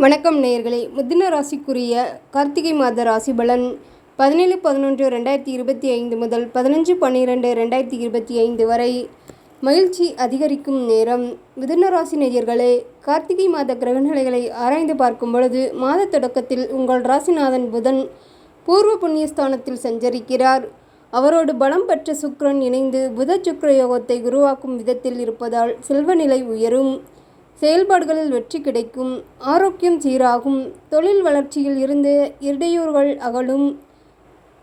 வணக்கம் நேயர்களே, மிதுன ராசிக்குரிய கார்த்திகை மாத ராசி பலன் 17-11-2025 முதல் 15-12-2025 வரை மகிழ்ச்சி அதிகரிக்கும் நேரம். மிதுன ராசி நேயர்களே, கார்த்திகை மாத கிரகநிலைகளை ஆராய்ந்து பார்க்கும் பொழுது மாத தொடக்கத்தில் உங்கள் ராசிநாதன் புதன் பூர்வ புண்ணியஸ்தானத்தில் சஞ்சரிக்கிறார். அவரோடு பலம் பெற்ற சுக்கிரன் இணைந்து புத சுக்கிர யோகத்தை உருவாக்கும் விதத்தில் இருப்பதால் செல்வநிலை உயரும், செயல்பாடுகளில் வெற்றி கிடைக்கும், ஆரோக்கியம் சீராகும், தொழில் வளர்ச்சியில் இருந்து இடையூறுகள் அகலும்,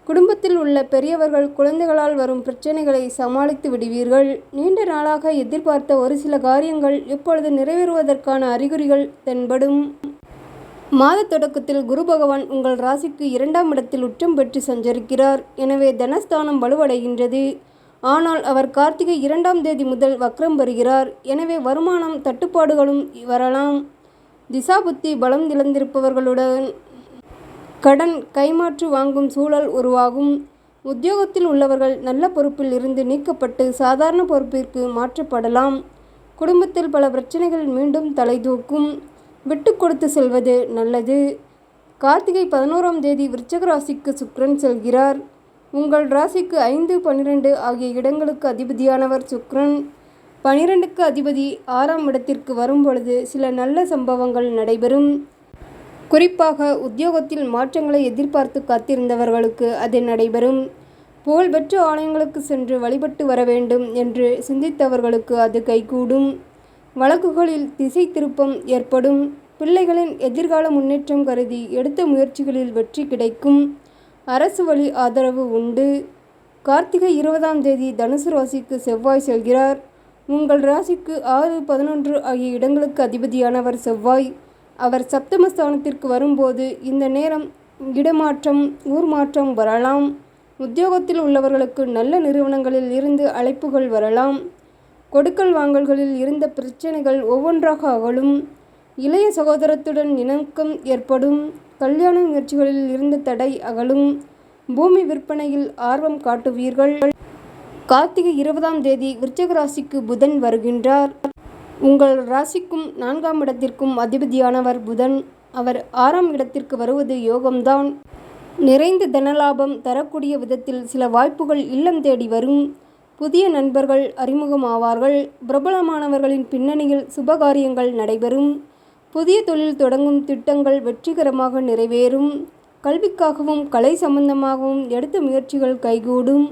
குடும்பத்தில் உள்ள பெரியவர்கள் குழந்தைகளால் வரும் பிரச்சனைகளை சமாளித்து விடுவீர்கள். நீண்ட நாளாக எதிர்பார்த்த ஒரு சில காரியங்கள் இப்பொழுது நிறைவேறுவதற்கான அறிகுறிகள் தென்படும். மாத தொடக்கத்தில் குரு பகவான் உங்கள் ராசிக்கு 2ஆம் இடத்தில் உச்சம் பெற்று சஞ்சரிக்கிறார். எனவே தனஸ்தானம் வலுவடைகின்றது. ஆனால் அவர் கார்த்திகை 2ஆம் தேதி முதல் வக்ரம் பெறுகிறார். எனவே வருமானம் தட்டுப்பாடுகளும் வரலாம். திசாபுத்தி பலம் இழந்திருப்பவர்களுடன் கடன் கைமாற்று வாங்கும் சூழல் உருவாகும். உத்தியோகத்தில் உள்ளவர்கள் நல்ல பொறுப்பில் இருந்து நீக்கப்பட்டு சாதாரண பொறுப்பிற்கு மாற்றப்படலாம். குடும்பத்தில் பல பிரச்சனைகள் மீண்டும் தலை தூக்கும். விட்டு கொடுத்து செல்வது நல்லது. கார்த்திகை 11ஆம் தேதி விருச்சிக ராசிக்கு சுக்கிரன் செல்கிறார். உங்கள் ராசிக்கு 5, 12 ஆகிய இடங்களுக்கு அதிபதியானவர் சுக்கிரன். 12க்கு அதிபதி 6ஆம் இடத்திற்கு வரும்பொழுது சில நல்ல சம்பவங்கள் நடைபெறும். குறிப்பாக உத்தியோகத்தில் மாற்றங்களை எதிர்பார்த்து காத்திருந்தவர்களுக்கு அது நடைபெறும். புகழ்பெற்ற ஆலயங்களுக்கு சென்று வழிபட்டு வர வேண்டும் என்று சிந்தித்தவர்களுக்கு அது கைகூடும். வழக்குகளில் திசை திருப்பம் ஏற்படும். பிள்ளைகளின் எதிர்கால முன்னேற்றம் கருதி எடுத்த முயற்சிகளில் வெற்றி கிடைக்கும். அரசு வழி ஆதரவு உண்டு. கார்த்திகை 20ஆம் தேதி தனுசு ராசிக்கு செவ்வாய் செல்கிறார். உங்கள் ராசிக்கு 6, 11 ஆகிய இடங்களுக்கு அதிபதியானவர் செவ்வாய். அவர் சப்தமஸ்தானத்திற்கு வரும்போது இந்த நேரம் இடமாற்றம், ஊர் மாற்றம் வரலாம். உத்தியோகத்தில் உள்ளவர்களுக்கு நல்ல நிறுவனங்களில் இருந்து அழைப்புகள் வரலாம். கொடுக்கல் வாங்கல்களில் இருந்த பிரச்சனைகள் ஒவ்வொன்றாக அகலும். இளைய சகோதரத்துடன் இணக்கம் ஏற்படும். கல்யாண முயற்சிகளில் இருந்த தடை அகலும். பூமி விற்பனையில் ஆர்வம் காட்டுவீர்கள். கார்த்திகை 20ஆம் தேதி விருச்சிக ராசிக்கு புதன் வருகின்றார். உங்கள் ராசிக்கும் 4ஆம் இடத்திற்கும் அதிபதியானவர் புதன். அவர் 6ஆம் இடத்திற்கு வருவது யோகம்தான். நிறைந்த தனலாபம் தரக்கூடிய விதத்தில் சில வாய்ப்புகள் இல்லம் தேடி வரும். புதிய நண்பர்கள் அறிமுகமாவார்கள். பிரபலமானவர்களின் பின்னணியில் சுபகாரியங்கள் நடைபெறும். புதிய தொழில் தொடங்கும் திட்டங்கள் வெற்றிகரமாக நிறைவேறும். கல்விக்காகவும் கலை சம்பந்தமாகவும் எடுத்த முயற்சிகள் கைகூடும்.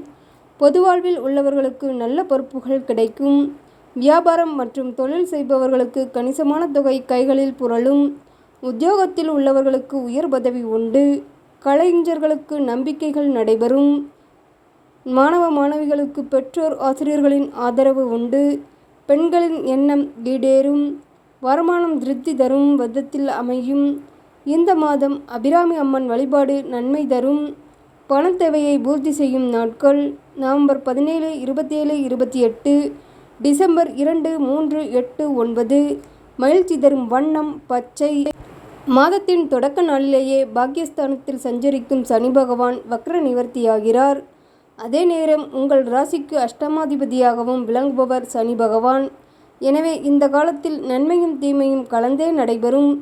பொது வாழ்வில் உள்ளவர்களுக்கு நல்ல பொறுப்புகள் கிடைக்கும். வியாபாரம் மற்றும் தொழில் செய்பவர்களுக்கு கணிசமான தொகை கைகளில் புரளும். உத்தியோகத்தில் உள்ளவர்களுக்கு உயர் பதவி உண்டு. கலைஞர்களுக்கு நம்பிக்கைகள் நடைபெறும். மாணவ மாணவிகளுக்கு பெற்றோர் ஆசிரியர்களின் ஆதரவு உண்டு. பெண்களின் எண்ணம் ஈடேறும். வருமானம் திருப்தி தரும் விதத்தில் அமையும். இந்த மாதம் அபிராமி அம்மன் வழிபாடு நன்மை தரும். பண தேவையை பூர்த்தி செய்யும் நாட்கள் நவம்பர் 17, 27, 28, டிசம்பர் 2, 3, 8, 9. மகிழ்ச்சி தரும் வண்ணம் பச்சை. மாதத்தின் தொடக்க நாளிலேயே பாக்கியஸ்தானத்தில் சஞ்சரிக்கும் சனி பகவான் வக்ர நிவர்த்தியாகிறார். அதே நேரம் உங்கள் ராசிக்கு அஷ்டமாதிபதியாகவும் விளங்குபவர் சனி பகவான். எனவே இந்த காலத்தில் நன்மையும் தீமையும் கலந்தே நடைபெறும்.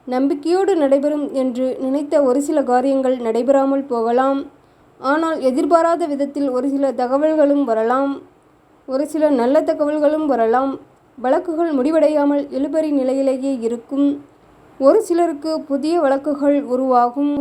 நம்பிக்கையோடு நடைபெறும் என்று நினைத்த ஒரு சில காரியங்கள் நடைபெறாமல் போகலாம். ஆனால் எதிர்பாராத விதத்தில் ஒரு சில தகவல்களும் வரலாம். ஒரு சில நல்ல தகவல்களும் வரலாம். வழக்குகள் முடிவடையாமல் இழுபறி நிலையிலேயே இருக்கும். ஒரு சிலருக்கு புதிய வழக்குகள் உருவாகும்.